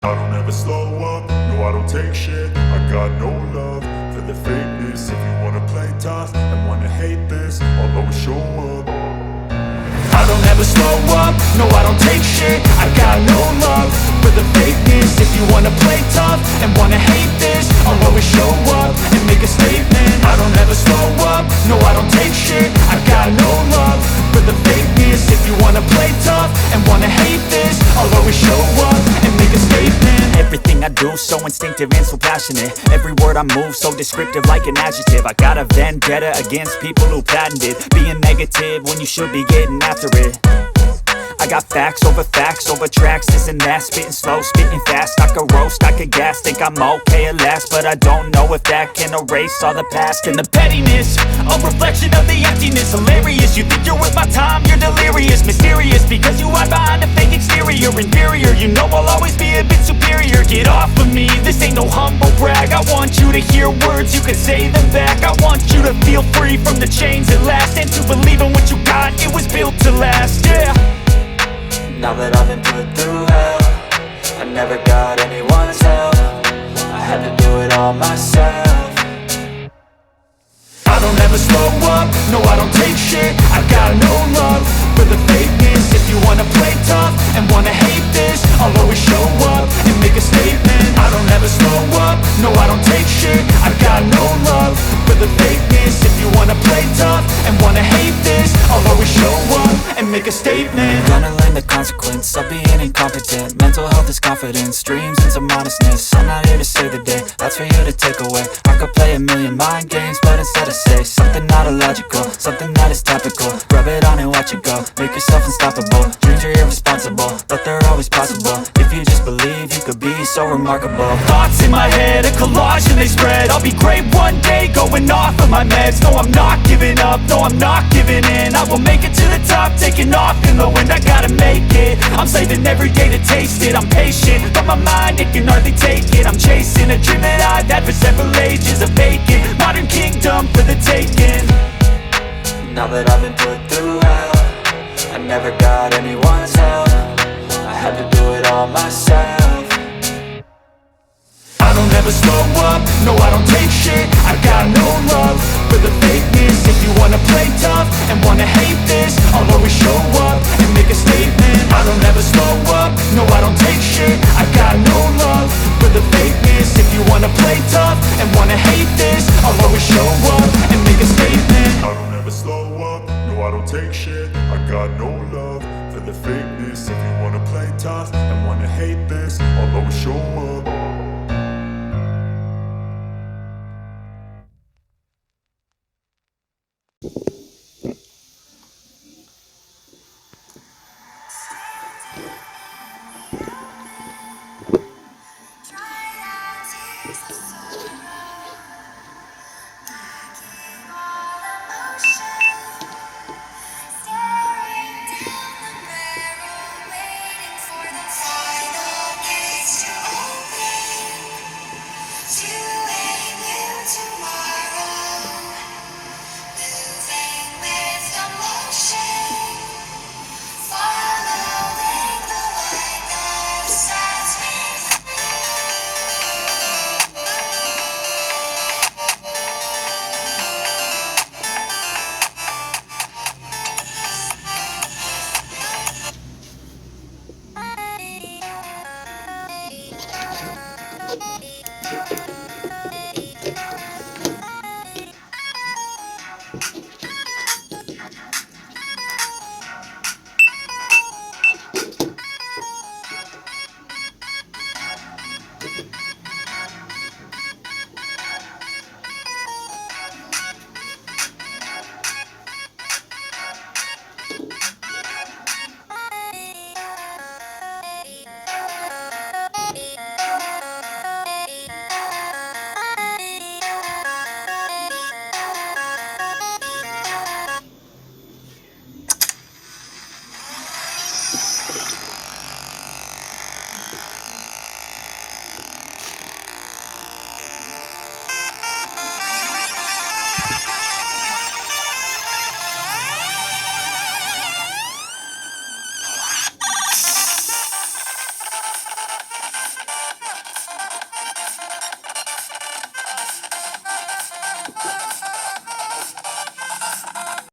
I don't ever slow up, no I don't take shit. I got no love for the fakeness. If you wanna play tough and wanna hate this, I'll always show up. I don't ever slow up, no I don't take shit. I got no love for the fakeness. If you wanna play tough and wanna hate this, I'll always show up and make a statement. I don't ever slow up, no I don't take shit. I got no love for the fakeness. If you wanna play tough and wanna hate this, I'll always show up and make a statement. Everything I do so instinctive and so passionate. Every word I move so descriptive like an adjective. I got a vendetta against people who patented being negative when you should be getting after it. I got facts over tracks, this and that. Spitting slow, spitting fast, I could roast, I could gas. Think I'm okay at last, but I don't know if that can erase all the past. And the pettiness, a reflection of the emptiness. Hilarious, you think you're with my time, you're delirious. Mysterious, because you hide behind a fake exterior. Inferior, you know I'll always be a bit superior. Get off of me, this ain't no humble brag. I want you to hear words, you can say them back. I want you to feel free from the chains at last, and to believe in what you got, it was built to last, yeah. Now that I've been put through hell, I never got anyone's help. I had to do it all myself. I don't ever slow up, no I don't take shit. I got no love for the fakeness. If you wanna play tough and wanna hate this, I'll always show up and make a statement. I don't ever slow up, no I don't take shit. I got no love for the fakeness. If you wanna play tough and wanna hate this, I'll always show up and make a statement. Gonna learn the consequence of being incompetent. Mental health is confidence, dreams and some honestness. I'm not here to save the day, that's for you to take away. I could play a million mind games, but instead I say something not illogical, something that is topical. Rub it on and watch it go, make yourself unstoppable. Dreams are irresponsible, but they're always possible. If you just believe, you could be so remarkable. Thoughts in my head, a collage and they spread. I'll be great one day, going off of my meds. No, I'm not giving up, no I'm not giving in. I will make it to the top, taking off in the wind. I gotta make it, I'm saving every day to taste it. I'm patient, but my mind, it can hardly take it. I'm chasing a dream that I've had for several ages. A vacant, modern kingdom for the taking. Now that I've been put through hell, I never got anyone's help. I had to do it all myself. I don't ever slow up, no I don't take shit. I got no love for the fakeness. If you wanna play tough and wanna hate this, I'll always show up and make a statement. I don't ever slow up, no I don't take shit. I got no love for the fakeness. If you wanna play tough and wanna hate this, I'll always show up and make a statement. I don't ever slow up, no I don't take shit. I got no love for the fakeness. If you wanna play tough and wanna hate this, I'll always show up.